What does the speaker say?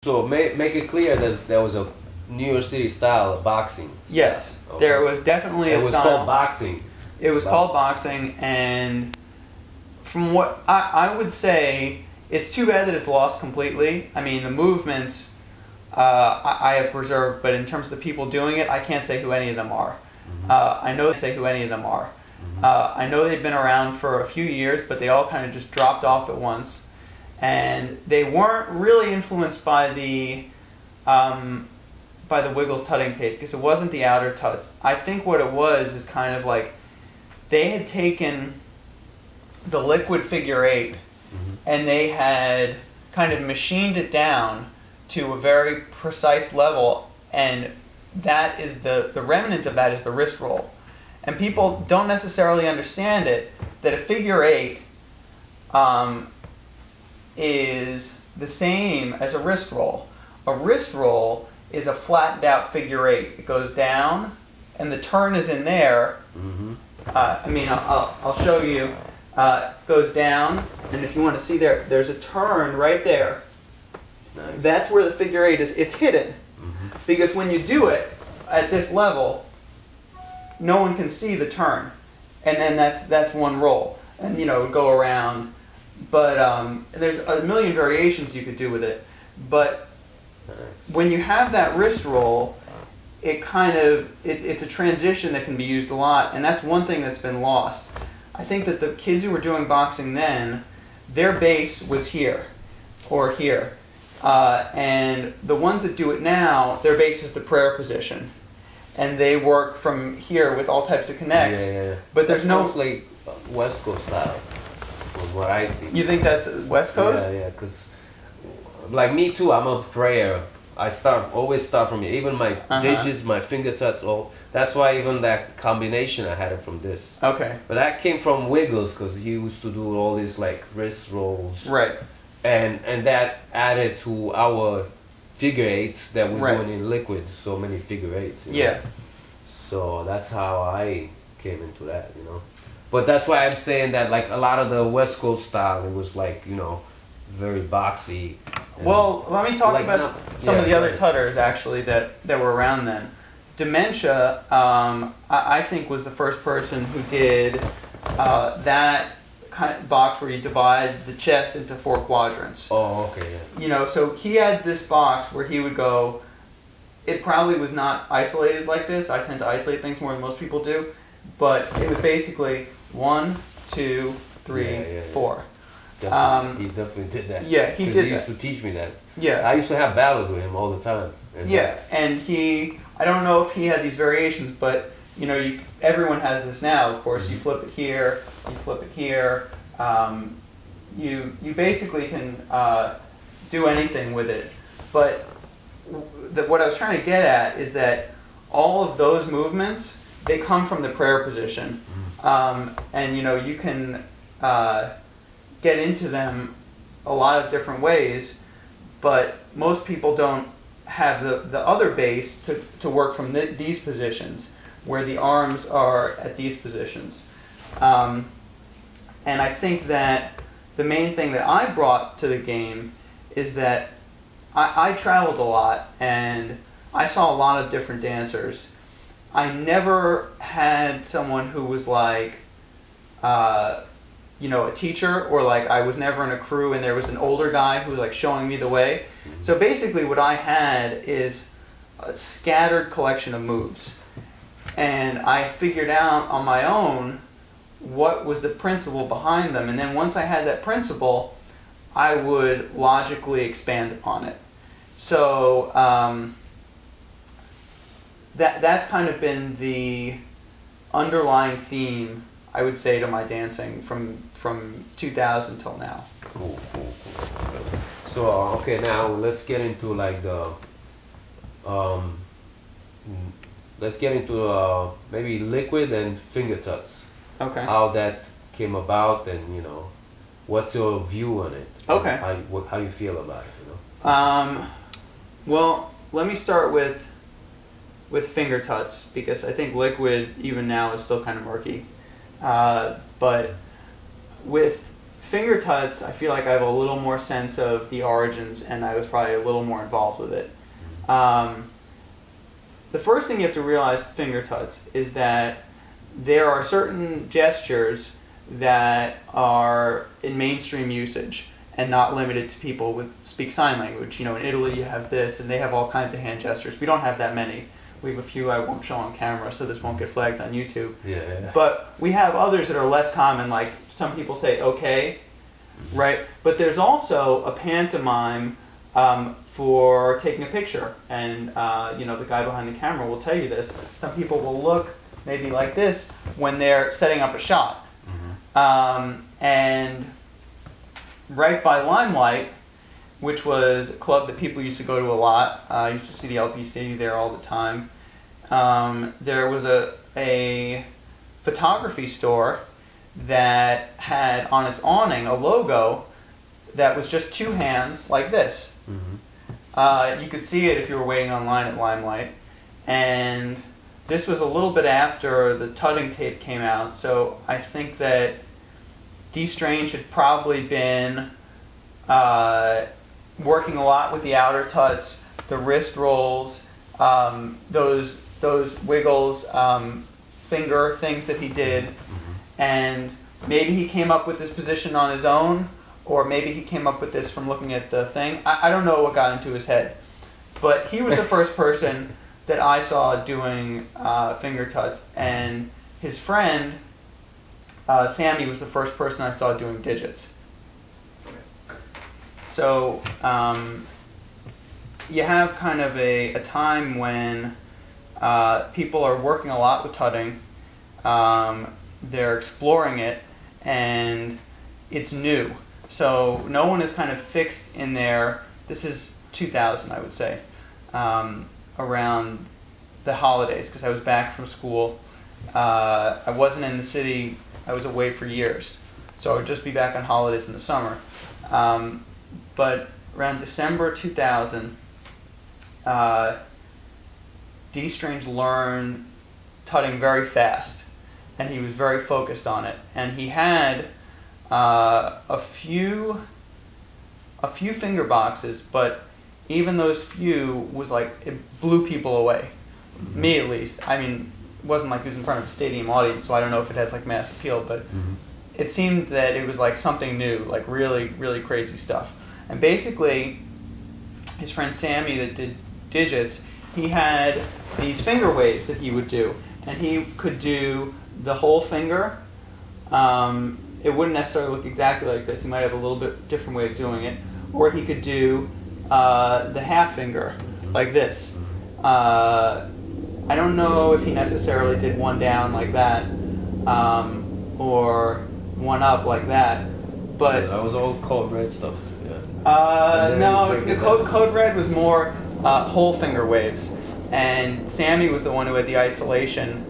So make it clear that there was a New York City style of boxing. Yes, Okay. there was definitely a style. It was called boxing. It was called boxing, and from what I would say, it's too bad that it's lost completely. I mean, the movements I have preserved, but in terms of the people doing it, I can't say who any of them are. I know they say who any of them are. I know they've been around for a few years, but they all kind of just dropped off at once. And they weren't really influenced by the Wiggles tutting tape, because it wasn't the outer tuts. I think what it was is kind of like they had taken the liquid figure eight and they had kind of machined it down to a very precise level, and that is the remnant of that is the wrist roll. And people don't necessarily understand it, that a figure eight is the same as a wrist roll. A wrist roll is a flattened out figure eight. It goes down and the turn is in there. I mean, I'll show you. It goes down, and if you want to see there's a turn right there. Nice. That's where the figure eight is. It's hidden. Because when you do it at this level, no one can see the turn. And then that's one roll. And you know, go around. But there's a million variations you could do with it. But when you have that wrist roll, it kind of it's a transition that can be used a lot, and that's one thing that's been lost. I think that the kids who were doing boxing then, their base was here or here, and the ones that do it now, their base is the prayer position, and they work from here with all types of connects. Yeah. But there's no like West Coast style, from what I see. You think that's West Coast? Yeah, because like me too, I'm a prayer. I always start from here. Even my digits, my finger touch, all. That's why even that combination, I had it from this. Okay. But that came from Wiggles, because he used to do all these like wrist rolls. Right. And that added to our figure eights that we're doing in liquid. So many figure eights. You know? Yeah. So that's how I came into that, you know. But that's why I'm saying that like a lot of the West Coast style, it was like, you know, very boxy. Well, let me talk like about some of the other tutters actually that were around then. Dementia, I think, was the first person who did that kind of box where you divide the chest into 4 quadrants. Oh, okay. Yeah. You know, so he had this box where he would go. It probably was not isolated like this. I tend to isolate things more than most people do, but it was basically 1, 2, 3, 4. Definitely. He definitely did that. Yeah, he did that. He used to teach me that. Yeah. I used to have battles with him all the time. And and I don't know if he had these variations, but you know, everyone has this now. Of course, you flip it here, you flip it here. You basically can do anything with it. But what I was trying to get at is that all of those movements, they come from the prayer position, and you know, you can get into them a lot of different ways, but most people don't have the other base to work from these positions, where the arms are at these positions. And I think that the main thing that I brought to the game is that I traveled a lot, and I saw a lot of different dancers. I never had someone who was like, you know, a teacher, or like I was never in a crew and there was an older guy who was like showing me the way. So basically what I had is a scattered collection of moves. And I figured out on my own what was the principle behind them. And then once I had that principle, I would logically expand upon it. So that's kind of been the underlying theme, I would say, to my dancing from 2000 till now. Cool. So okay, now let's get into like the maybe liquid and finger tuts. Okay. How that came about, and you know, what's your view on it? Okay. How you feel about it? You know. Well, let me start with finger tuts, because I think liquid even now is still kind of murky. But with finger tuts, I feel like I have a little more sense of the origins, and I was probably a little more involved with it. The first thing you have to realize with finger tuts is that there are certain gestures that are in mainstream usage and not limited to people who speak sign language. You know, in Italy you have this, and they have all kinds of hand gestures. We don't have that many. We have a few I won't show on camera, so this won't get flagged on YouTube. Yeah. But we have others that are less common, like some people say okay, right? But there's also a pantomime for taking a picture, and you know, the guy behind the camera will tell you this. Some people will look maybe like this when they're setting up a shot. And right by Limelight, which was a club that people used to go to a lot, I used to see the LPC there all the time, there was a photography store that had on its awning a logo that was just two hands like this. You could see it if you were waiting online at Limelight, and this was a little bit after the Tutting tape came out, so I think that D. Strange had probably been working a lot with the outer tuts, the wrist rolls, those wiggles, finger things that he did, and maybe he came up with this position on his own, or maybe he came up with this from looking at the thing. I don't know what got into his head, but he was the first person that I saw doing finger tuts, and his friend Sammy was the first person I saw doing digits. So you have kind of a time when people are working a lot with tutting, they're exploring it, and it's new. So no one is kind of fixed in there. This is 2000, I would say, around the holidays, because I was back from school. I wasn't in the city. I was away for years, so I would just be back on holidays in the summer. But around December 2000, D. Strange learned tutting very fast, and he was very focused on it. And he had a few finger boxes, but even those few was like, it blew people away. Me at least. I mean, it wasn't like he was in front of a stadium audience, so I don't know if it had like mass appeal, but it seemed that it was like something new, like really, really crazy stuff. And basically, his friend Sammy that did digits, he had these finger waves that he would do, and he could do the whole finger. It wouldn't necessarily look exactly like this. He might have a little bit different way of doing it, or he could do the half finger like this. I don't know if he necessarily did one down like that, or one up like that, but that was all code red stuff. Yeah. No, the code red was more whole finger waves, and Sammy was the one who had the isolation